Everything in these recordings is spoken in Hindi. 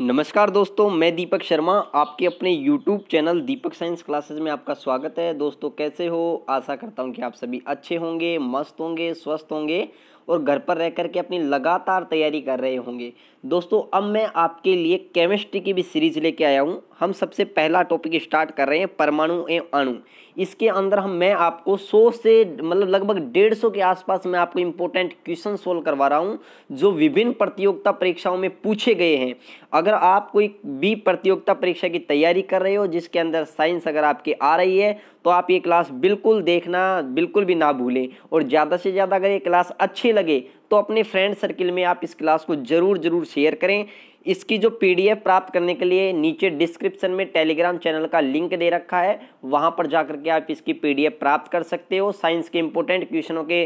नमस्कार दोस्तों, मैं दीपक शर्मा आपके अपने YouTube चैनल दीपक साइंस क्लासेस में आपका स्वागत है। दोस्तों कैसे हो? आशा करता हूं कि आप सभी अच्छे होंगे, मस्त होंगे, स्वस्थ होंगे और घर पर रह कर के अपनी लगातार तैयारी कर रहे होंगे। दोस्तों अब मैं आपके लिए केमिस्ट्री की भी सीरीज लेके आया हूं। हम सबसे पहला टॉपिक स्टार्ट कर रहे हैं परमाणु एवं अणु। इसके अंदर मैं आपको 100 से लगभग 150 के आसपास मैं आपको इंपॉर्टेंट क्वेश्चन सोल्व करवा रहा हूं जो विभिन्न प्रतियोगिता परीक्षाओं में पूछे गए हैं। अगर आप कोई भी प्रतियोगिता परीक्षा की तैयारी कर रहे हो जिसके अंदर साइंस अगर आपकी आ रही है तो आप ये क्लास बिल्कुल देखना बिल्कुल भी ना भूलें। और ज़्यादा से ज़्यादा अगर ये क्लास अच्छी लगे तो अपने फ्रेंड सर्किल में आप इस क्लास को ज़रूर शेयर करें। इसकी जो पीडीएफ प्राप्त करने के लिए नीचे डिस्क्रिप्शन में टेलीग्राम चैनल का लिंक दे रखा है, वहाँ पर जाकर के आप इसकी पीडीएफ प्राप्त कर सकते हो। साइंस के इंपॉर्टेंट क्वेश्चनों के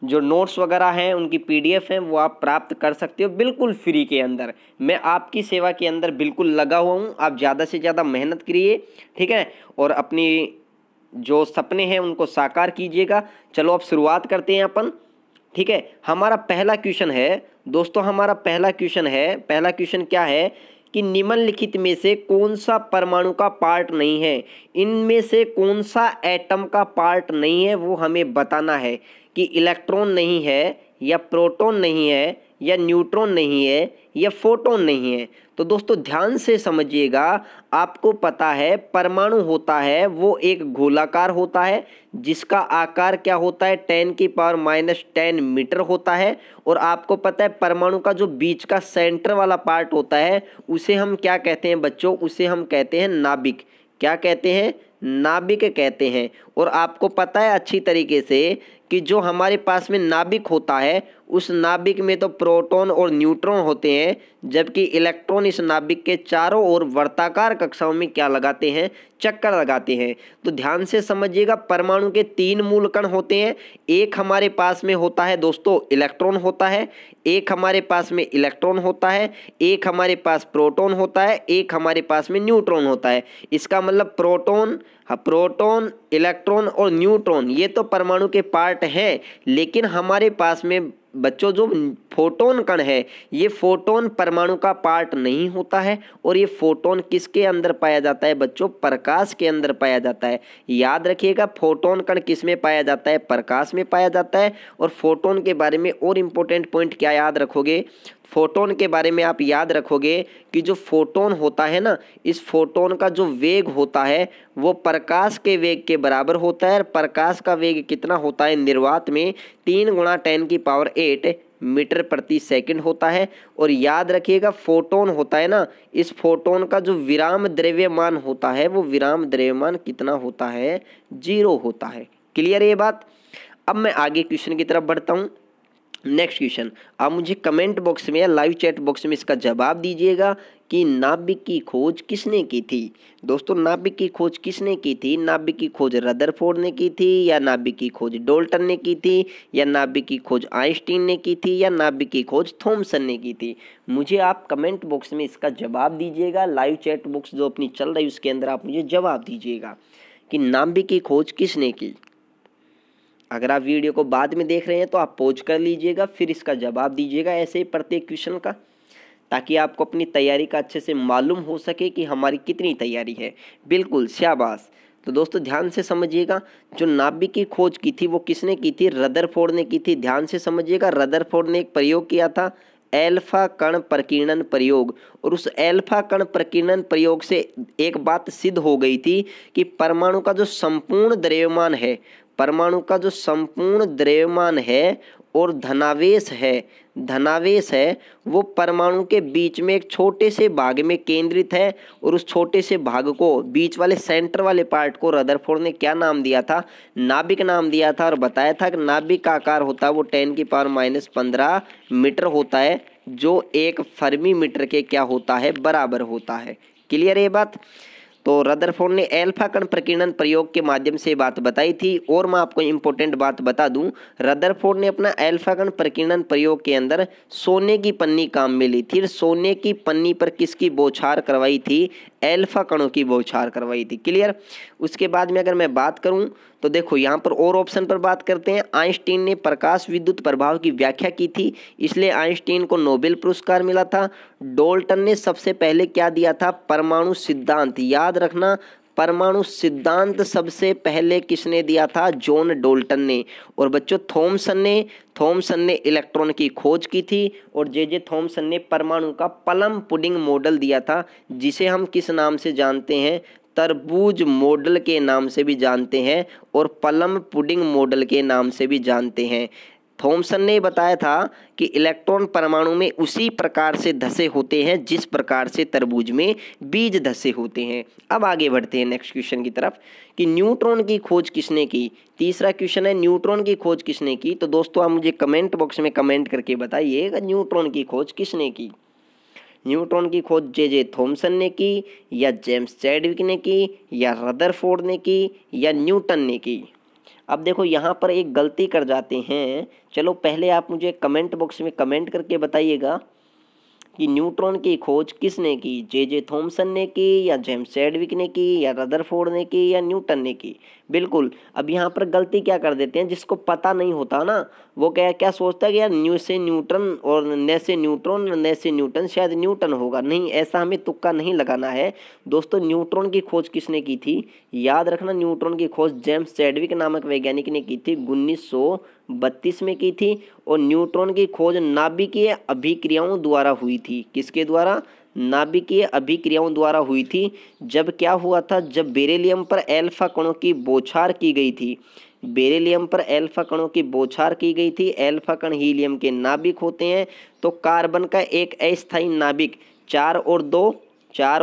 जो नोट्स वगैरह हैं उनकी पीडीएफ हैं वो आप प्राप्त कर सकते हो बिल्कुल फ्री के अंदर। मैं आपकी सेवा के अंदर बिल्कुल लगा हुआ हूँ। आप ज़्यादा से ज़्यादा मेहनत करिए, ठीक है, और अपनी जो सपने हैं उनको साकार कीजिएगा। चलो अब शुरुआत करते हैं अपन, ठीक है। हमारा पहला क्वेश्चन है दोस्तों, हमारा पहला क्वेश्चन क्या है कि निम्नलिखित में से कौन सा परमाणु का पार्ट नहीं है। इनमें से कौन सा एटम का पार्ट नहीं है वो हमें बताना है कि इलेक्ट्रॉन नहीं है या प्रोटॉन नहीं है या न्यूट्रॉन नहीं है या फोटोन नहीं है। तो दोस्तों ध्यान से समझिएगा, आपको पता है परमाणु होता है वो एक गोलाकार होता है जिसका आकार क्या होता है 10⁻⁻10 मीटर होता है। और आपको पता है परमाणु का जो बीच का सेंटर वाला पार्ट होता है उसे हम क्या कहते हैं बच्चों? उसे हम कहते हैं नाभिक। क्या कहते हैं? नाभिक कहते हैं। और आपको पता है अच्छी तरीके से कि जो हमारे पास में नाभिक होता है उस नाभिक में तो प्रोटॉन और न्यूट्रॉन होते हैं, जबकि इलेक्ट्रॉन इस नाभिक के चारों ओर वर्ताकार कक्षाओं में क्या लगाते हैं? चक्कर लगाते हैं। तो ध्यान से समझिएगा, परमाणु के 3 मूल कण होते हैं। एक हमारे पास में होता है दोस्तों इलेक्ट्रॉन होता है, एक हमारे पास में इलेक्ट्रॉन होता है, एक हमारे पास प्रोटॉन होता है, एक हमारे पास में न्यूट्रॉन होता है। इसका मतलब प्रोटॉन, इलेक्ट्रॉन और न्यूट्रॉन ये तो परमाणु के पार्ट हैं, लेकिन हमारे पास में बच्चों जो फोटोन कण है ये फोटोन परमाणु का पार्ट नहीं होता है। और ये फोटोन किसके अंदर पाया जाता है बच्चों? प्रकाश के अंदर पाया जाता है। याद रखिएगा, फोटोन कण किस में पाया जाता है? प्रकाश में पाया जाता है। और फोटोन के बारे में और इम्पोर्टेंट पॉइंट क्या याद रखोगे? फोटोन के बारे में आप याद रखोगे कि जो फोटोन होता है ना, इस फोटोन का जो वेग होता है वो प्रकाश के वेग के बराबर होता है। और प्रकाश का वेग कितना होता है निर्वात में? 3 × 10⁸ मीटर प्रति सेकंड होता है। और याद रखिएगा फोटोन होता है ना, इस फोटोन का जो विराम द्रव्यमान होता है वो विराम द्रव्यमान कितना होता है? 0 होता है। क्लियर है ये बात? अब मैं आगे क्वेश्चन की तरफ बढ़ता हूँ। नेक्स्ट क्वेश्चन, आप मुझे कमेंट बॉक्स में या लाइव चैट बॉक्स में इसका जवाब दीजिएगा कि नाभिक की खोज किसने की थी। दोस्तों नाभिक की खोज किसने की थी? नाभिक की खोज रदरफोर्ड ने की थी, या नाभिक की खोज डाल्टन ने की थी, या नाभिक की खोज आइंस्टीन ने की थी, या नाभिक की खोज थॉमसन ने की थी? मुझे आप कमेंट बॉक्स में इसका जवाब दीजिएगा। लाइव चैट बॉक्स जो अपनी चल रही है उसके अंदर आप मुझे जवाब दीजिएगा कि नाभिक की खोज किसने की। अगर आप वीडियो को बाद में देख रहे हैं तो आप पॉज कर लीजिएगा, फिर इसका जवाब दीजिएगा ऐसे ही प्रत्येक क्वेश्चन का, ताकि आपको अपनी तैयारी का अच्छे से मालूम हो सके कि हमारी कितनी तैयारी है। बिल्कुल शाबाश। तो दोस्तों ध्यान से समझिएगा, जो नाभिक की खोज की थी वो किसने की थी? रदरफोर्ड ने की थी। ध्यान से समझिएगा, रदरफोर्ड ने एक प्रयोग किया था एल्फा कण प्रकीर्णन प्रयोग। और उस एल्फा कण प्रकीर्णन प्रयोग से एक बात सिद्ध हो गई थी कि परमाणु का जो संपूर्ण द्रव्यमान है, परमाणु का जो संपूर्ण द्रव्यमान है और धनावेश है वो परमाणु के बीच में एक छोटे से भाग में केंद्रित है। और उस छोटे से भाग को, बीच वाले सेंटर वाले पार्ट को रदरफोर्ड ने क्या नाम दिया था? नाभिक नाम दिया था। और बताया था कि नाभिक का आकार होता है वो 10⁻⁻15 मीटर होता है, जो 1 फर्मी मीटर के क्या होता है? बराबर होता है। क्लियर है ये बात? तो रदरफोर्ड ने एल्फा कण प्रकीर्णन प्रयोग के माध्यम से बात बताई थी। और मैं आपको इंपॉर्टेंट बात बता दूं, रदरफोर्ड ने अपना एल्फा कण प्रकीर्णन प्रयोग के अंदर सोने की पन्नी काम में ली थी। सोने की पन्नी पर किसकी बौछार करवाई थी? एल्फा कणों की बौछार करवाई थी। क्लियर? उसके बाद में अगर मैं बात करूं तो देखो यहाँ पर और ऑप्शन पर बात करते हैं। आइंस्टीन ने प्रकाश विद्युत प्रभाव की व्याख्या की थी, इसलिए आइंस्टीन को नोबेल पुरस्कार मिला था। डाल्टन ने सबसे पहले क्या दिया था? परमाणु सिद्धांत। याद रखना, परमाणु सिद्धांत सबसे पहले किसने दिया था? जॉन डाल्टन ने। और बच्चों थॉमसन ने इलेक्ट्रॉन की खोज की थी, और जे थॉमसन ने परमाणु का प्लम पुडिंग मॉडल दिया था, जिसे हम किस नाम से जानते हैं? तरबूज मॉडल के नाम से भी जानते हैं और प्लम पुडिंग मॉडल के नाम से भी जानते हैं। थॉमसन ने बताया था कि इलेक्ट्रॉन परमाणु में उसी प्रकार से धसे होते हैं जिस प्रकार से तरबूज में बीज धसे होते हैं। अब आगे बढ़ते हैं नेक्स्ट क्वेश्चन की तरफ कि न्यूट्रॉन की खोज किसने की। तीसरा क्वेश्चन है, न्यूट्रॉन की खोज किसने की। तो दोस्तों आप मुझे कमेंट बॉक्स में कमेंट करके बताइए न्यूट्रॉन की खोज किसने की। न्यूट्रॉन की खोज जे थॉमसन ने की, या जेम्स चैडविक ने की, या रदरफोर्ड ने की, या न्यूटन ने की। अब देखो यहाँ पर एक गलती कर जाते हैं। चलो पहले आप मुझे कमेंट बॉक्स में कमेंट करके बताइएगा कि न्यूट्रॉन की खोज किसने की। जे थॉमसन ने की, या जेम्स चैडविक ने की, या रदरफोर्ड ने की, या न्यूटन ने की। बिल्कुल। अब यहाँ पर गलती क्या कर देते हैं, जिसको पता नहीं होता ना वो क्या सोचता है कि यार न्यू से न्यूटन और न से न्यूट्रॉन, न से न्यूटन, शायद न्यूटन होगा। नहीं, ऐसा हमें तुक्का नहीं लगाना है दोस्तों। न्यूट्रॉन की खोज किसने की थी? याद रखना, न्यूट्रॉन की खोज जेम्स चैडविक नामक वैज्ञानिक ने की थी, 1932 में की थी। और न्यूट्रॉन की खोज नाभिकीय अभिक्रियाओं द्वारा हुई थी। किसके द्वारा? नाभिकीय अभिक्रियाओं द्वारा हुई थी। जब क्या हुआ था? जब बेरिलियम पर अल्फा कणों की बौछार की गई थी। बेरिलियम पर अल्फा कणों की बौछार की गई थी। अल्फा कण हीलियम के नाभिक होते हैं। तो कार्बन का एक अस्थायी नाभिक 4 और 2 6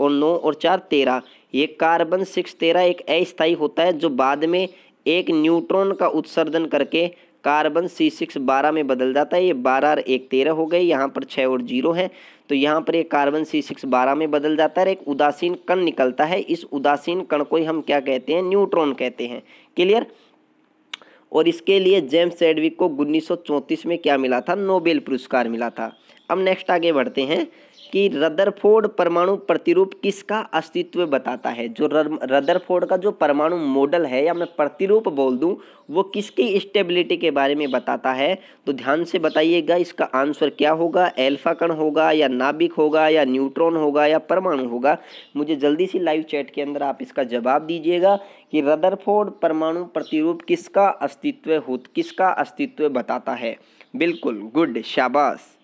और 9 और 4 13, ये कार्बन 613 एक अस्थायी होता है, जो बाद में एक न्यूट्रॉन का उत्सर्जन करके कार्बन C6 12 में बदल जाता है। ये 12 और 1 13 हो गए, यहाँ पर 6 और 0 है, तो यहाँ पर ये कार्बन C6 12 में बदल जाता है। एक उदासीन कण निकलता है, इस उदासीन कण को ही हम क्या कहते हैं? न्यूट्रॉन कहते हैं। क्लियर। और इसके लिए जेम्स चैडविक को 1934 में क्या मिला था? नोबेल पुरस्कार मिला था। अब नेक्स्ट आगे बढ़ते हैं कि रदरफोर्ड परमाणु प्रतिरूप किसका अस्तित्व बताता है। जो रदरफोर्ड का जो परमाणु मॉडल है, या मैं प्रतिरूप बोल दूं, वो किसकी स्टेबिलिटी के बारे में बताता है। तो ध्यान से बताइएगा, इसका आंसर क्या होगा? अल्फा कण होगा, या नाभिक होगा, या न्यूट्रॉन होगा, या परमाणु होगा। मुझे जल्दी से लाइव चैट के अंदर आप इसका जवाब दीजिएगा कि रदरफोर्ड परमाणु प्रतिरूप किसका अस्तित्व बताता है। बिल्कुल, गुड, शाबाश।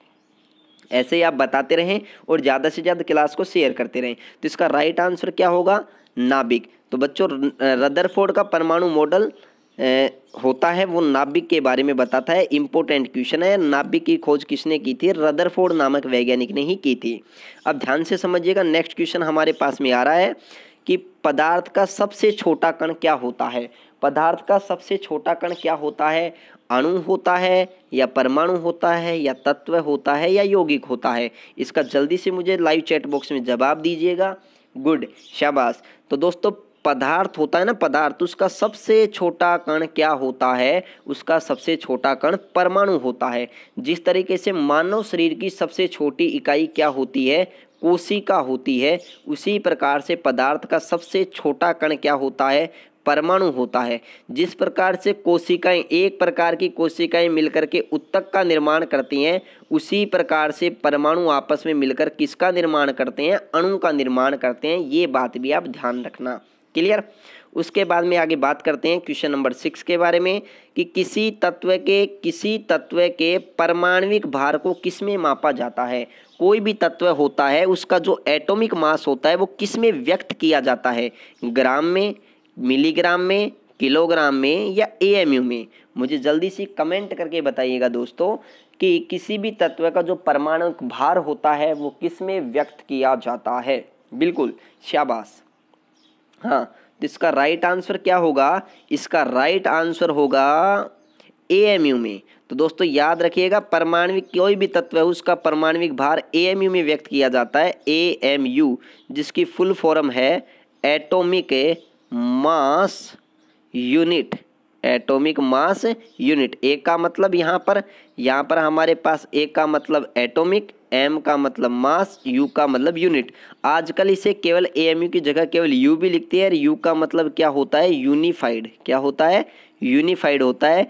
ऐसे ही आप बताते रहें और ज़्यादा से ज़्यादा क्लास को शेयर करते रहें। तो इसका राइट आंसर क्या होगा? नाभिक। तो बच्चों रदरफोर्ड का परमाणु मॉडल होता है, वो नाभिक के बारे में बताता है। इंपॉर्टेंट क्वेश्चन है। नाभिक की खोज किसने की थी? रदरफोर्ड नामक वैज्ञानिक ने ही की थी। अब ध्यान से समझिएगा, नेक्स्ट क्वेश्चन हमारे पास में आ रहा है कि पदार्थ का सबसे छोटा कण क्या होता है। पदार्थ का सबसे छोटा कण क्या होता है? अणु होता है, या परमाणु होता है, या तत्व होता है, या यौगिक होता है। इसका जल्दी से मुझे लाइव चैट बॉक्स में जवाब दीजिएगा। गुड, शाबाश। तो दोस्तों पदार्थ होता है ना, पदार्थ, उसका सबसे छोटा कण क्या होता है? उसका सबसे छोटा कण परमाणु होता है। जिस तरीके से मानव शरीर की सबसे छोटी इकाई क्या होती है? कोशिका होती है। उसी प्रकार से पदार्थ का सबसे छोटा कण क्या होता है? परमाणु होता है। जिस प्रकार से कोशिकाएं, एक प्रकार की कोशिकाएं मिलकर के उत्तक का निर्माण करती हैं, उसी प्रकार से परमाणु आपस में मिलकर किसका निर्माण करते हैं? अणु का निर्माण करते हैं। ये बात भी आप ध्यान रखना। क्लियर। उसके बाद में आगे बात करते हैं क्वेश्चन नंबर 6 के बारे में कि किसी तत्व के परमाणविक भार को किस में मापा जाता है। कोई भी तत्व होता है, उसका जो एटॉमिक मास होता है वो किस में व्यक्त किया जाता है? ग्राम में, मिलीग्राम में, किलोग्राम में, या एएमयू में। मुझे जल्दी से कमेंट करके बताइएगा दोस्तों कि किसी भी तत्व का जो परमाणु भार होता है वो किस में व्यक्त किया जाता है। बिल्कुल, शाबाश। हाँ, तो इसका राइट आंसर क्या होगा? इसका राइट आंसर होगा एएमयू में। तो दोस्तों याद रखिएगा, परमाणविक कोई भी तत्व है उसका परमाणविक भार एएमयू में व्यक्त किया जाता है। एएमयू, जिसकी फुल फॉर्म है atomic mass unit. Atomic mass unit. A का मतलब यहाँ पर हमारे पास ए का मतलब एटॉमिक, एम का मतलब मास, यू का मतलब यूनिट। आजकल इसे केवल एएमयू की जगह केवल यू भी लिखते हैं। यू का मतलब क्या होता है? यूनिफाइड। क्या होता है? यूनिफाइड होता है।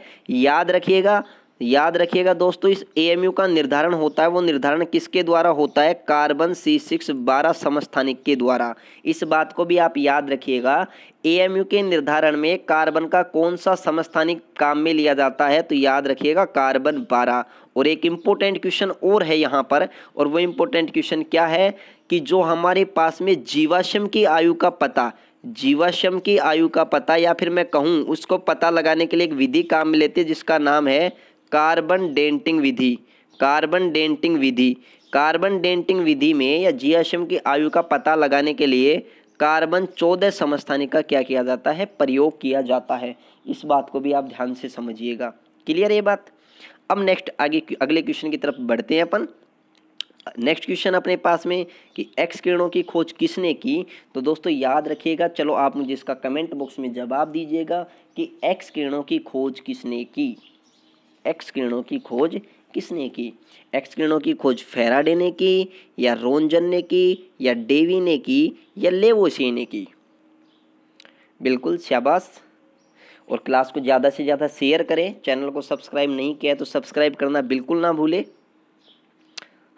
याद रखिएगा दोस्तों, इस एएमयू का निर्धारण होता है, वो निर्धारण किसके द्वारा होता है? कार्बन C612 समस्थानिक के द्वारा। इस बात को भी आप याद रखिएगा। एएमयू के निर्धारण में कार्बन का कौन सा समस्थानिक काम में लिया जाता है? तो याद रखिएगा कार्बन 12। और एक इम्पोर्टेंट क्वेश्चन और है यहाँ पर, और वो इम्पोर्टेंट क्वेश्चन क्या है कि जो हमारे पास में जीवाश्म की आयु का पता, जीवाश्म की आयु का पता या फिर मैं कहूँ उसको पता लगाने के लिए एक विधि काम में लेते हैं जिसका नाम है कार्बन डेटिंग विधि। कार्बन डेटिंग विधि, कार्बन डेटिंग विधि में या जीवाश्म की आयु का पता लगाने के लिए कार्बन 14 समस्थानिक का क्या किया जाता है? प्रयोग किया जाता है। इस बात को भी आप ध्यान से समझिएगा। क्लियर ये बात? अब नेक्स्ट अगले क्वेश्चन की तरफ बढ़ते हैं अपन। नेक्स्ट क्वेश्चन अपने पास में कि एक्स किरणों की खोज किसने की? तो दोस्तों याद रखिएगा, चलो आप मुझे इसका कमेंट बॉक्स में जवाब दीजिएगा कि एक्स किरणों की खोज किसने की? एक्स किरणों की खोज किसने की? एक्स किरणों की खोज फैराडे ने की, या रोंजन ने की, या डेवी ने की, या लेवोसिए ने की? बिल्कुल शाबाश। और क्लास को ज़्यादा से ज़्यादा शेयर करें। चैनल को सब्सक्राइब नहीं किया है तो सब्सक्राइब करना बिल्कुल ना भूले।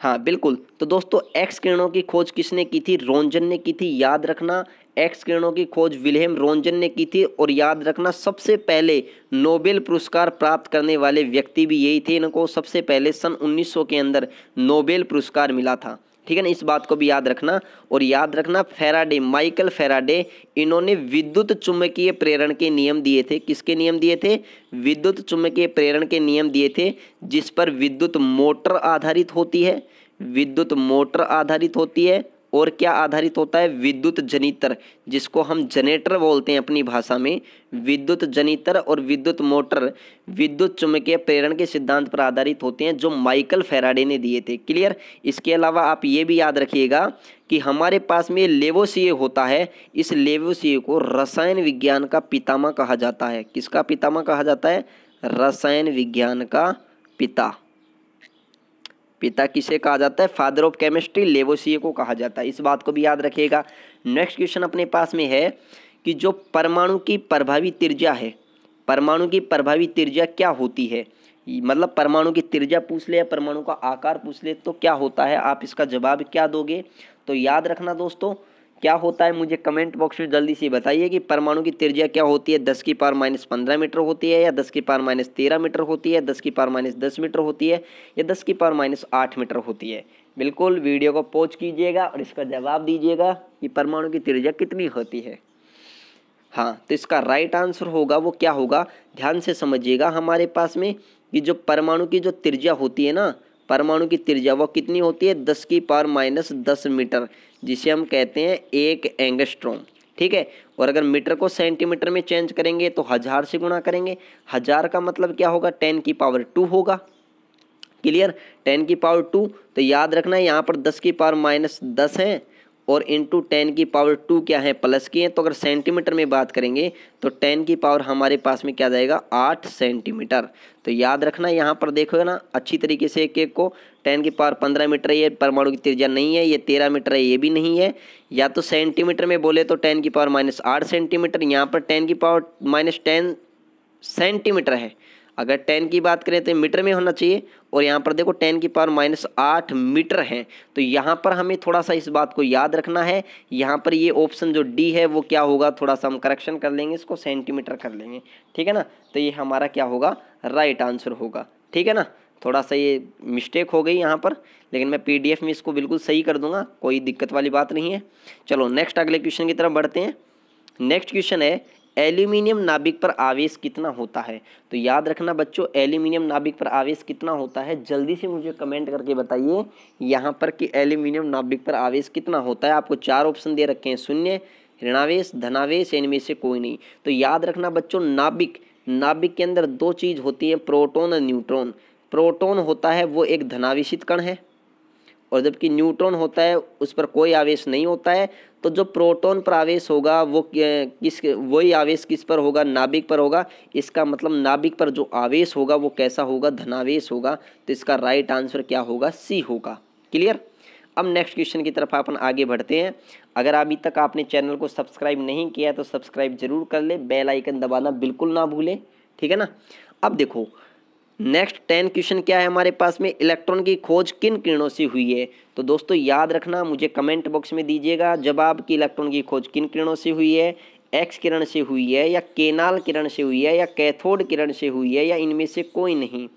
हाँ बिल्कुल। तो दोस्तों एक्स किरणों की खोज किसने की थी? रोंजन ने की थी। याद रखना, एक्स किरणों की खोज विल्हेम रोंजन ने की थी। और याद रखना, सबसे पहले नोबेल पुरस्कार प्राप्त करने वाले व्यक्ति भी यही थे। इनको सबसे पहले सन 1900 के अंदर नोबेल पुरस्कार मिला था। ठीक है ना, इस बात को भी याद रखना। और याद रखना फैराडे, माइकल फैराडे, इन्होंने विद्युत चुम्बकीय प्रेरण के नियम दिए थे। किसके नियम दिए थे? विद्युत चुम्बकीय प्रेरण के नियम दिए थे, जिस पर विद्युत मोटर आधारित होती है। विद्युत मोटर आधारित होती है। और क्या आधारित होता है? विद्युत जनित्र, जिसको हम जनरेटर बोलते हैं अपनी भाषा में। विद्युत जनित्र और विद्युत मोटर विद्युत चुम्बकीय प्रेरण के सिद्धांत पर आधारित होते हैं, जो माइकल फैराडे ने दिए थे। क्लियर? इसके अलावा आप ये भी याद रखिएगा कि हमारे पास में लेवोसिए होता है। इस लेवोसिए को रसायन विज्ञान का पितामह कहा जाता है। किसका पितामह कहा जाता है? रसायन विज्ञान का पिता। पिता किसे कहा जाता है? फादर ऑफ केमिस्ट्री लेवोसिए को कहा जाता है। इस बात को भी याद रखिएगा। नेक्स्ट क्वेश्चन अपने पास में है कि जो परमाणु की प्रभावी त्रिज्या है, परमाणु की प्रभावी त्रिज्या क्या होती है? मतलब परमाणु की त्रिज्या पूछ ले या परमाणु का आकार पूछ ले तो क्या होता है? आप इसका जवाब क्या दोगे? तो याद रखना दोस्तों, क्या होता है मुझे कमेंट बॉक्स में जल्दी से बताइए कि परमाणु की त्रिज्या क्या होती है? 10 की पावर -15 मीटर होती है, या 10 की पावर -13 मीटर होती है, 10 की पावर -10 मीटर होती है, या 10 की पावर -8 मीटर होती है? बिल्कुल वीडियो को पॉज कीजिएगा और इसका जवाब दीजिएगा कि परमाणु की त्रिज्या कितनी होती है। हाँ, तो इसका राइट आंसर होगा वो क्या होगा? ध्यान से समझिएगा। हमारे पास में कि जो परमाणु की जो त्रिज्या होती है ना, परमाणु की त्रिज्या वो कितनी होती है? 10 की पावर -10 मीटर, जिसे हम कहते हैं 1 एंगस्ट्रॉम। ठीक है। और अगर मीटर को सेंटीमीटर में चेंज करेंगे तो 1000 से गुणा करेंगे। 1000 का मतलब क्या होगा? 10 की पावर 2 होगा। क्लियर? 10 की पावर 2। तो याद रखना यहाँ पर 10 की पावर -10 है और इंटू 10 की पावर 2 क्या है? प्लस की है। तो अगर सेंटीमीटर में बात करेंगे तो 10 की पावर हमारे पास में क्या जाएगा? 8 सेंटीमीटर। तो याद रखना यहाँ पर देखोगे ना अच्छी तरीके से एक को 10 की पावर 15 मीटर, ये परमाणु की त्रिज्या नहीं है। ये 13 मीटर है, ये भी नहीं है। या तो सेंटीमीटर में बोले तो 10 की पावर -8 सेंटीमीटर, यहाँ पर 10 की पावर -10 सेंटीमीटर है। अगर 10 की बात करें तो मीटर में होना चाहिए, और यहाँ पर देखो 10 की पावर -8 मीटर है। तो यहाँ पर हमें थोड़ा सा इस बात को याद रखना है। यहाँ पर ये ऑप्शन जो डी है वो क्या होगा? थोड़ा सा हम करेक्शन कर लेंगे, इसको सेंटीमीटर कर लेंगे। ठीक है ना? तो ये हमारा क्या होगा? राइट आंसर होगा। ठीक है ना? थोड़ा सा ये मिस्टेक हो गई यहाँ पर, लेकिन मैं PDF में इसको बिल्कुल सही कर दूंगा, कोई दिक्कत वाली बात नहीं है। चलो नेक्स्ट अगले क्वेश्चन की तरफ बढ़ते हैं। नेक्स्ट क्वेश्चन है एल्यूमिनियम नाभिक पर आवेश कितना होता है? तो याद रखना बच्चों, एल्यूमिनियम नाभिक पर आवेश कितना होता है? जल्दी से मुझे कमेंट करके बताइए यहाँ पर कि एल्यूमिनियम नाभिक पर आवेश कितना होता है। आपको 4 ऑप्शन दे रखे हैं, शून्य, ऋणावेश, धनावेश, इनमें से कोई नहीं। तो याद रखना बच्चों, नाभिक के अंदर 2 चीज़ होती है, प्रोटॉन और न्यूट्रॉन। प्रोटॉन होता है वो एक धनावेशित कण है, और जबकि न्यूट्रॉन होता है उस पर कोई आवेश नहीं होता है। तो जो प्रोटॉन पर आवेश होगा वो वही आवेश किस पर होगा, नाभिक पर होगा। इसका मतलब नाभिक पर जो आवेश होगा वो कैसा होगा, धनावेश होगा। तो इसका राइट आंसर क्या होगा, सी होगा। क्लियर। अब नेक्स्ट क्वेश्चन की तरफ अपन आगे बढ़ते हैं। अगर अभी तक आपने चैनल को सब्सक्राइब नहीं किया तो सब्सक्राइब जरूर कर ले, बेल आइकन दबाना बिल्कुल ना भूलें, ठीक है ना। अब देखो नेक्स्ट 10 क्वेश्चन क्या है हमारे पास में, इलेक्ट्रॉन की खोज किन किरणों से हुई है। तो दोस्तों याद रखना, मुझे कमेंट बॉक्स में दीजिएगा जवाब कि इलेक्ट्रॉन की खोज किन किरणों से हुई है। एक्स किरण से हुई है, या केनाल किरण से हुई है, या कैथोड किरण से हुई है, या इनमें से कोई नहीं।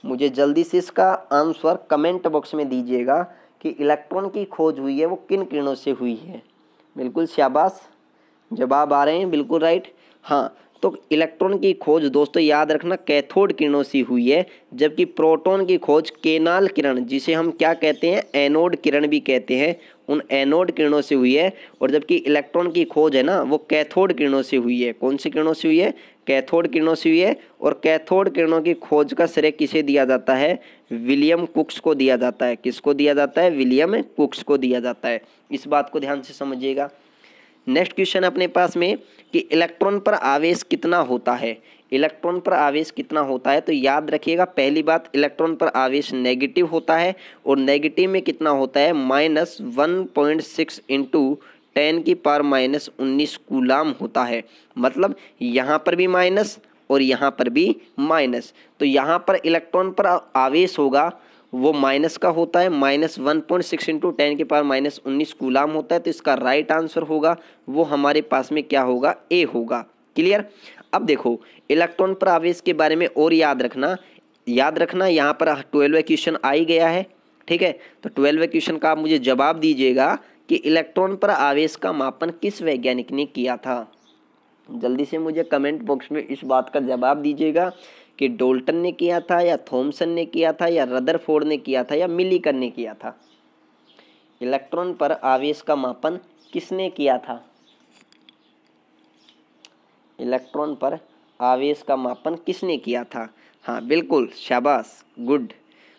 मुझे जल्दी से इसका आंसर कमेंट बॉक्स में दीजिएगा कि इलेक्ट्रॉन की खोज हुई है वो किन किरणों से हुई है। बिल्कुल शाबाश, जवाब आ रहे हैं बिल्कुल राइट। हाँ, तो इलेक्ट्रॉन की खोज दोस्तों याद रखना कैथोड किरणों से हुई है, जबकि प्रोटॉन की खोज केनाल किरण, जिसे हम क्या कहते हैं, एनोड किरण भी कहते हैं, उन एनोड किरणों से हुई है। और जबकि इलेक्ट्रॉन की खोज है ना वो कैथोड किरणों से हुई है। कौन सी किरणों से हुई है, कैथोड किरणों से हुई है। और कैथोड किरणों की खोज का श्रेय किसे दिया जाता है, विलियम कुक्स को दिया जाता है। किसको दिया जाता है, विलियम कुक्स को दिया जाता है। इस बात को ध्यान से समझिएगा। नेक्स्ट क्वेश्चन अपने पास में कि इलेक्ट्रॉन पर आवेश कितना होता है। इलेक्ट्रॉन पर आवेश कितना होता है, तो याद रखिएगा पहली बात, इलेक्ट्रॉन पर आवेश नेगेटिव होता है। और नेगेटिव में कितना होता है, -1.6 इंटू 10⁻⁻19 कूलाम होता है। मतलब यहाँ पर भी माइनस और यहाँ पर भी माइनस। तो यहाँ पर इलेक्ट्रॉन पर आवेश होगा वो माइनस का होता है, -1.6 इंटू 10⁻⁻19 कूलाम होता है। तो इसका राइट आंसर होगा वो हमारे पास में क्या होगा, ए होगा। क्लियर। अब देखो इलेक्ट्रॉन पर आवेश के बारे में और याद रखना यहाँ पर 12वां क्वेश्चन आ ही गया है, ठीक है। तो 12वें क्वेश्चन का आप मुझे जवाब दीजिएगा कि इलेक्ट्रॉन पर आवेश का मापन किस वैज्ञानिक ने किया था। जल्दी से मुझे कमेंट बॉक्स में इस बात का जवाब दीजिएगा कि डाल्टन ने किया था, या थॉमसन ने किया था, या रदरफोर्ड ने किया था, या मिलिकन ने किया था। इलेक्ट्रॉन पर आवेश का मापन किसने किया था, इलेक्ट्रॉन पर आवेश का मापन किसने किया था। हाँ बिल्कुल शाबाश, गुड।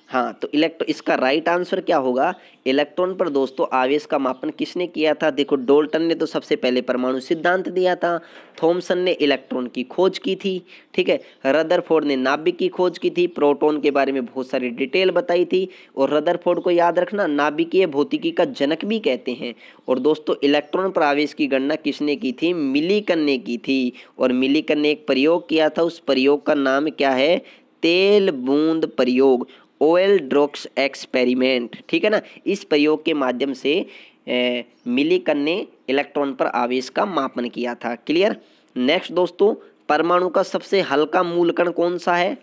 हाँ, तो इसका राइट आंसर क्या होगा, इलेक्ट्रॉन पर दोस्तों आवेश का मापन किसने किया था। देखो डाल्टन ने तो सबसे पहले परमाणु सिद्धांत दिया था, थॉमसन ने इलेक्ट्रॉन की खोज की थी, ठीक है। रदरफोर्ड ने नाभिक की खोज की थी, प्रोटॉन के बारे में बहुत सारी डिटेल बताई थी। और रदरफोर्ड को याद रखना नाभिकीय भौतिकी का जनक भी कहते हैं। और दोस्तों इलेक्ट्रॉन पर आवेश की गणना किसने की थी, मिलिकन ने की थी। और मिलिकन ने एक प्रयोग किया था, उस प्रयोग का नाम क्या है, तेल बूंद प्रयोग, ऑयल ड्रॉप्स एक्सपेरिमेंट, ठीक है ना। इस प्रयोग के माध्यम से मिलिकन ने इलेक्ट्रॉन पर आवेश का मापन किया था। क्लियर। नेक्स्ट दोस्तों, परमाणु का सबसे हल्का मूलकण कौन सा है।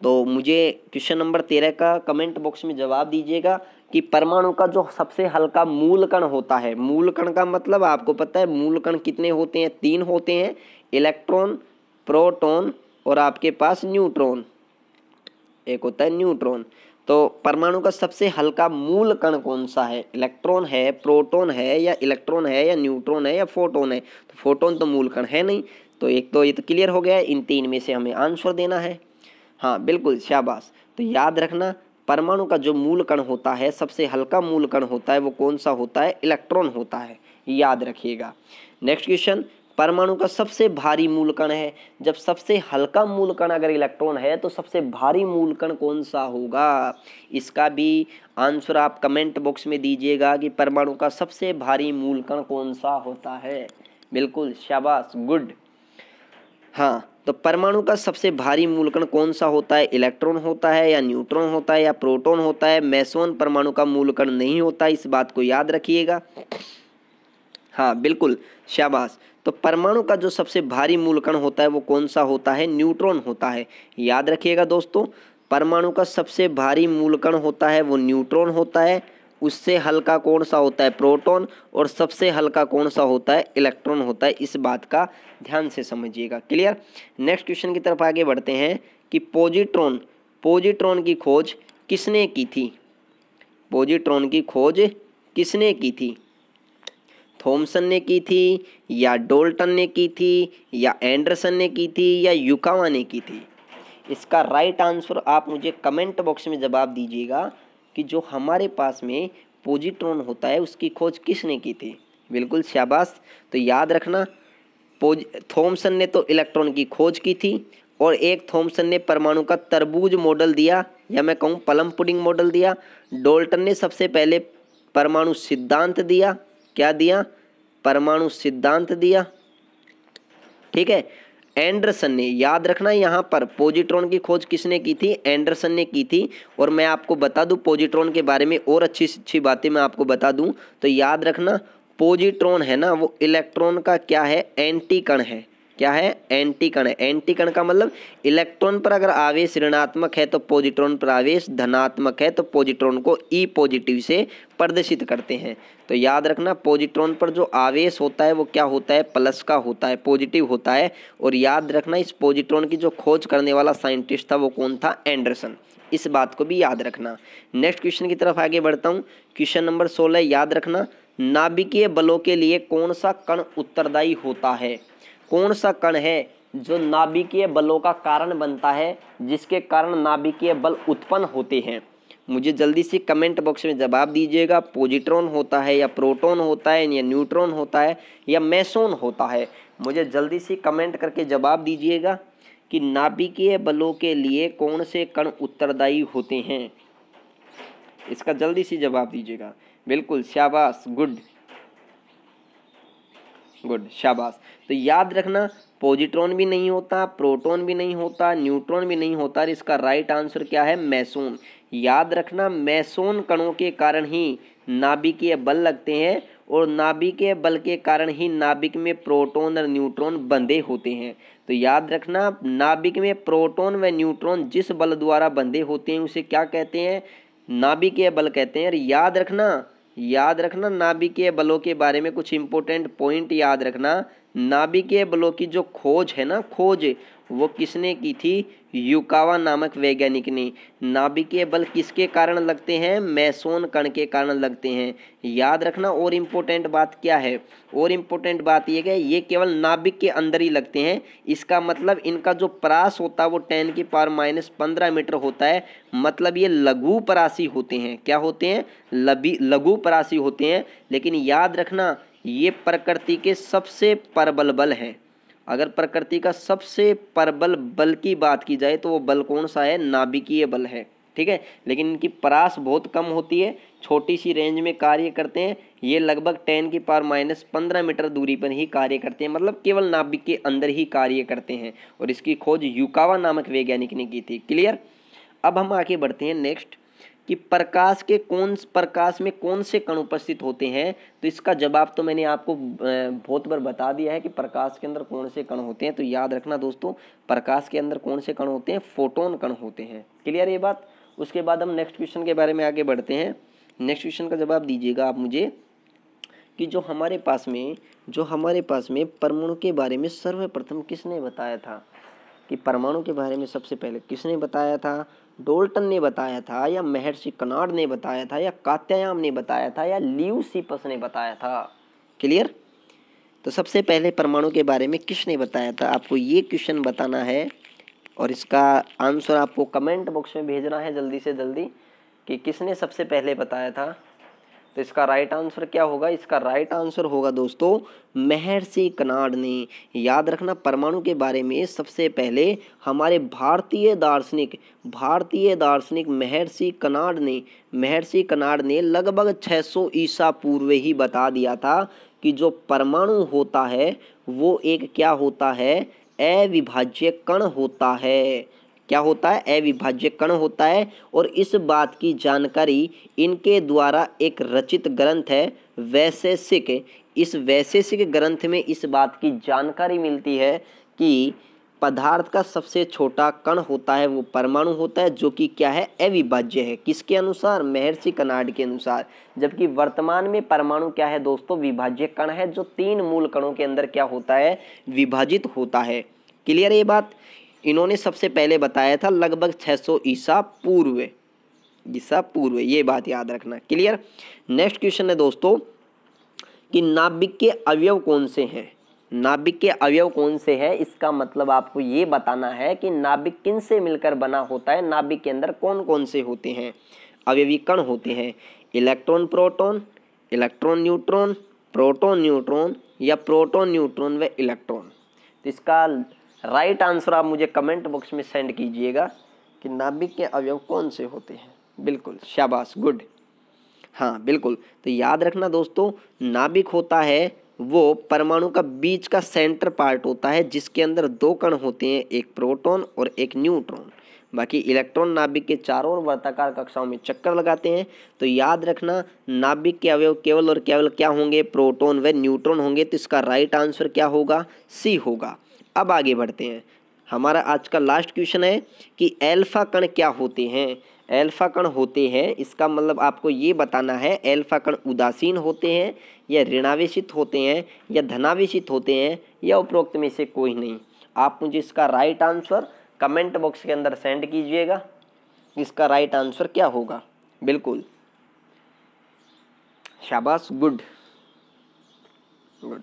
तो मुझे क्वेश्चन नंबर 13 का कमेंट बॉक्स में जवाब दीजिएगा कि परमाणु का जो सबसे हल्का मूलकण होता है। मूलकण का मतलब आपको पता है मूलकण कितने होते हैं, 3 होते हैं, इलेक्ट्रॉन, प्रोटॉन और आपके पास न्यूट्रॉन, एक होता है न्यूट्रॉन। तो परमाणु का सबसे हल्का मूल कण कौन सा है, इलेक्ट्रॉन है, प्रोटॉन है, या इलेक्ट्रॉन है, या न्यूट्रॉन है, या फोटोन है। तो फोटोन तो मूल कण है नहीं। तो एक तो ये तो क्लियर हो गया है, इन 3 में से हमें आंसर देना है। हाँ बिल्कुल शाबाश। तो याद रखना परमाणु का जो मूल कण होता है, सबसे हल्का मूल कण होता है, वो कौन सा होता है, इलेक्ट्रॉन होता है, याद रखिएगा। नेक्स्ट क्वेश्चन, परमाणु का सबसे भारी मूलकण है। जब सबसे हल्का मूलकण अगर इलेक्ट्रॉन है तो सबसे भारी मूलकण कौन सा होगा। इसका भी आंसर आप कमेंट बॉक्स में दीजिएगा कि परमाणु का सबसे भारी मूलकण कौन सा होता है। बिल्कुल शाबाश, गुड। हाँ, तो परमाणु का सबसे भारी मूलकण कौन सा होता है, इलेक्ट्रॉन होता है, या न्यूट्रॉन होता है, या प्रोटॉन होता है। मेसोन परमाणु का मूलकण नहीं होता, इस बात को याद रखिएगा। हाँ बिल्कुल शाबाश। तो परमाणु का जो सबसे भारी मूलकण होता है वो कौन सा होता है, न्यूट्रॉन होता है, याद रखिएगा दोस्तों। परमाणु का सबसे भारी मूलकण होता है वो न्यूट्रॉन होता है, उससे हल्का कौन सा होता है, प्रोटॉन, और सबसे हल्का कौन सा होता है, इलेक्ट्रॉन होता है। इस बात का ध्यान से समझिएगा। क्लियर। नेक्स्ट क्वेश्चन की तरफ आगे बढ़ते हैं कि पॉजिट्रॉन की खोज किसने की थी। पॉजिट्रॉन की खोज किसने की थी, थॉमसन ने की थी, या डाल्टन ने की थी, या एंडरसन ने की थी, या युकावा ने की थी। इसका राइट आंसर आप मुझे कमेंट बॉक्स में जवाब दीजिएगा कि जो हमारे पास में पॉजिट्रॉन होता है उसकी खोज किसने की थी? बिल्कुल शाबाश। तो याद रखना, थॉमसन ने तो इलेक्ट्रॉन की खोज की थी, और एक थॉमसन ने परमाणु का तरबूज मॉडल दिया, या मैं कहूँ प्लम पुडिंग मॉडल दिया। डाल्टन ने सबसे पहले परमाणु सिद्धांत दिया। क्या दिया? परमाणु सिद्धांत दिया। ठीक है। एंडरसन ने, याद रखना यहाँ पर पॉजिट्रॉन की खोज किसने की थी? एंडरसन ने की थी। और मैं आपको बता दूं पॉजिट्रॉन के बारे में और अच्छी अच्छी बातें मैं आपको बता दूं, तो याद रखना पॉजिट्रॉन है ना, वो इलेक्ट्रॉन का क्या है? एंटी कण है। क्या है? एंटी कण है। एंटी कण का मतलब इलेक्ट्रॉन पर अगर आवेश ऋणात्मक है तो पॉजिट्रॉन पर आवेश धनात्मक है, तो पॉजिट्रॉन को ई पॉजिटिव से प्रदर्शित करते हैं। तो याद रखना पॉजिट्रॉन पर जो आवेश होता है वो क्या होता है? प्लस का होता है, पॉजिटिव होता है। और याद रखना इस पॉजिट्रॉन की जो खोज करने वाला साइंटिस्ट था वो कौन था? एंडरसन। इस बात को भी याद रखना। नेक्स्ट क्वेश्चन की तरफ आगे बढ़ता हूँ। क्वेश्चन नंबर 16 याद रखना, नाभिकीय बलों के लिए कौन सा कण उत्तरदायी होता है? कौन सा कण है जो नाभिकीय बलों का कारण बनता है, जिसके कारण नाभिकीय बल उत्पन्न होते हैं? मुझे जल्दी से कमेंट बॉक्स में जवाब दीजिएगा। पॉजिट्रॉन होता है, या प्रोटॉन होता है, या न्यूट्रॉन होता है, या मेसोन होता है? मुझे जल्दी से कमेंट करके जवाब दीजिएगा कि नाभिकीय बलों के लिए कौन से कण उत्तरदायी होते हैं। इसका जल्दी से जवाब दीजिएगा। बिल्कुल शाबाश, गुड गुड, शाबाश। तो याद रखना पॉजिट्रॉन भी नहीं होता, प्रोटॉन भी नहीं होता, न्यूट्रॉन भी नहीं होता, और इसका राइट आंसर क्या है? मेसोन। याद रखना मेसोन कणों के कारण ही नाभिकीय बल लगते हैं, और नाभिकीय बल के कारण ही नाभिक में प्रोटॉन और न्यूट्रॉन बंधे होते हैं। तो याद रखना नाभिक में प्रोटॉन व न्यूट्रॉन जिस बल द्वारा बंधे होते हैं उसे क्या कहते हैं? नाभिकीय बल कहते हैं। और याद रखना नाभिकीय बलों के बारे में कुछ इंपॉर्टेंट पॉइंट याद रखना। नाभिकीय बलों की जो खोज है ना, खोज वो किसने की थी? युकावा नामक वैज्ञानिक ने। नाभिकीय बल किसके कारण लगते हैं? मेसोन कण के कारण लगते हैं। याद रखना और इम्पोर्टेंट बात क्या है? और इम्पोर्टेंट बात ये है ये केवल नाभिक के अंदर ही लगते हैं। इसका मतलब इनका जो परास होता है वो 10⁻⁻15 मीटर होता है। मतलब ये लघु परासी होते हैं। क्या होते हैं? लघु परासी होते हैं। लेकिन याद रखना ये प्रकृति के सबसे प्रबल बल हैं। अगर प्रकृति का सबसे प्रबल बल की बात की जाए तो वो बल कौन सा है? नाभिकीय बल है। ठीक है। लेकिन इनकी परास बहुत कम होती है, छोटी सी रेंज में कार्य करते हैं। ये लगभग 10⁻⁻15 मीटर दूरी पर ही कार्य करते हैं, मतलब केवल नाभिक के अंदर ही कार्य करते हैं। और इसकी खोज युकावा नामक वैज्ञानिक ने की थी। क्लियर। अब हम आगे बढ़ते हैं नेक्स्ट कि प्रकाश में कौन से कण उपस्थित होते हैं। तो इसका जवाब तो मैंने आपको बहुत बार बता दिया है कि प्रकाश के अंदर कौन से कण होते हैं। तो याद रखना दोस्तों प्रकाश के अंदर कौन से कण होते हैं? फोटोन कण होते हैं। क्लियर ये बात। उसके बाद हम नेक्स्ट क्वेश्चन के बारे में आगे बढ़ते हैं। नेक्स्ट क्वेश्चन का जवाब दीजिएगा आप मुझे कि जो हमारे पास में परमाणु के बारे में सर्वप्रथम किसने बताया था? कि परमाणु के बारे में सबसे पहले किसने बताया था? डाल्टन ने बताया था, या महर्षि कनाड ने बताया था, या कात्यायान ने बताया था, या ल्यूसिपस ने बताया था? क्लियर। तो सबसे पहले परमाणु के बारे में किसने बताया था? आपको ये क्वेश्चन बताना है और इसका आंसर आपको कमेंट बॉक्स में भेजना है जल्दी से जल्दी कि किसने सबसे पहले बताया था। तो इसका राइट आंसर क्या होगा? इसका राइट आंसर होगा दोस्तों महर्षि कनाड ने। याद रखना परमाणु के बारे में सबसे पहले हमारे भारतीय दार्शनिक महर्षि कनाड ने लगभग 600 ईसा पूर्व ही बता दिया था कि जो परमाणु होता है वो एक क्या होता है? अविभाज्य कण होता है। क्या होता है? अविभाज्य कण होता है। और इस बात की जानकारी इनके द्वारा एक रचित ग्रंथ है वैशेषिक। इस वैशेषिक ग्रंथ में इस बात की जानकारी मिलती है कि पदार्थ का सबसे छोटा कण होता है वो परमाणु होता है, जो कि क्या है? अविभाज्य है। किसके अनुसार? महर्षि कनाड के अनुसार। जबकि वर्तमान में परमाणु क्या है दोस्तों? विभाज्य कण है, जो 3 मूल कणों के अंदर क्या होता है? विभाजित होता है। क्लियर ये बात। इन्होंने सबसे पहले बताया था लगभग 600 ईसा पूर्व। ये बात याद रखना। क्लियर। नेक्स्ट क्वेश्चन है दोस्तों कि नाभिक के अवयव कौन से हैं? नाभिक के अवयव कौन से हैं? इसका मतलब आपको ये बताना है कि नाभिक किन से मिलकर बना होता है, नाभिक के अंदर कौन कौन से होते हैं। अवयवी कण होते हैं? Electron proton, electron neutron, proton neutron या प्रोटॉन न्यूट्रॉन व इलेक्ट्रॉन। तो इसका राइट आंसर आप मुझे कमेंट बॉक्स में सेंड कीजिएगा कि नाभिक के अवयव कौन से होते हैं। बिल्कुल, शाबाश, गुड। हाँ बिल्कुल, तो याद रखना दोस्तों, नाभिक होता है वो परमाणु का बीच का सेंटर पार्ट होता है जिसके अंदर दो कण होते हैं, एक प्रोटॉन और एक न्यूट्रॉन। बाकी इलेक्ट्रॉन नाभिक के चारों ओर वर्ताकार कक्षाओं में चक्कर लगाते हैं। तो याद रखना, नाभिक के अवयव केवल और केवल क्या होंगे? प्रोटॉन व न्यूट्रॉन होंगे। तो इसका राइट आंसर क्या होगा? सी होगा। अब आगे बढ़ते हैं। हमारा आज का लास्ट क्वेश्चन है कि एल्फा कण क्या होते हैं? एल्फा कण होते हैं, इसका मतलब आपको ये बताना है एल्फा कण उदासीन होते हैं या ऋणावेशित होते हैं या धनावेशित होते हैं या उपरोक्त में से कोई नहीं। आप मुझे इसका राइट आंसर कमेंट बॉक्स के अंदर सेंड कीजिएगा। इसका राइट आंसर क्या होगा? बिल्कुल, शाबाश, गुड गुड।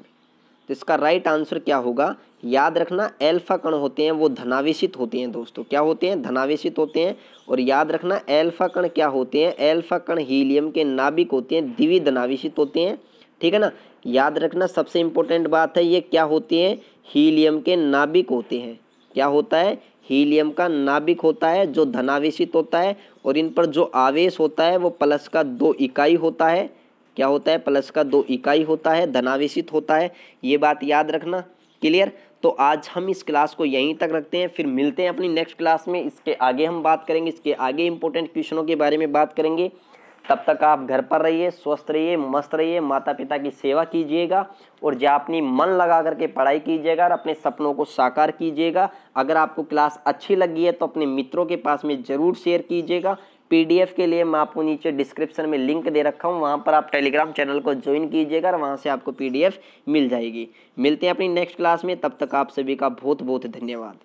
तो इसका राइट आंसर क्या होगा? याद रखना, एल्फा कण होते हैं वो धनावेशित होते हैं दोस्तों। क्या होते हैं? धनावेशित होते हैं। और याद रखना, एल्फा कण क्या होते हैं? एल्फा कण हीलियम के नाभिक होते हैं, द्विधनावेशित होते हैं। ठीक है ना? याद रखना, सबसे इंपॉर्टेंट बात है, ये क्या होते हैं? हीलियम के नाभिक होते हैं। क्या होता है? हीलियम का नाभिक होता है जो धनावेशित होता है और इन पर जो आवेश होता है वो प्लस का 2 इकाई होता है। क्या होता है? प्लस का 2 इकाई होता है, धनावेशित होता है। ये बात याद रखना। क्लियर? तो आज हम इस क्लास को यहीं तक रखते हैं, फिर मिलते हैं अपनी नेक्स्ट क्लास में। इसके आगे हम बात करेंगे, इसके आगे इंपॉर्टेंट क्वेश्चनों के बारे में बात करेंगे। तब तक आप घर पर रहिए, स्वस्थ रहिए, मस्त रहिए, माता पिता की सेवा कीजिएगा और जो अपनी मन लगा करके पढ़ाई कीजिएगा और अपने सपनों को साकार कीजिएगा। अगर आपको क्लास अच्छी लगी है तो अपने मित्रों के पास में ज़रूर शेयर कीजिएगा। पीडीएफ के लिए मैं आपको नीचे डिस्क्रिप्शन में लिंक दे रखा हूँ, वहाँ पर आप टेलीग्राम चैनल को ज्वाइन कीजिएगा और वहाँ से आपको पीडीएफ मिल जाएगी। मिलते हैं अपनी नेक्स्ट क्लास में, तब तक आप सभी का बहुत बहुत धन्यवाद।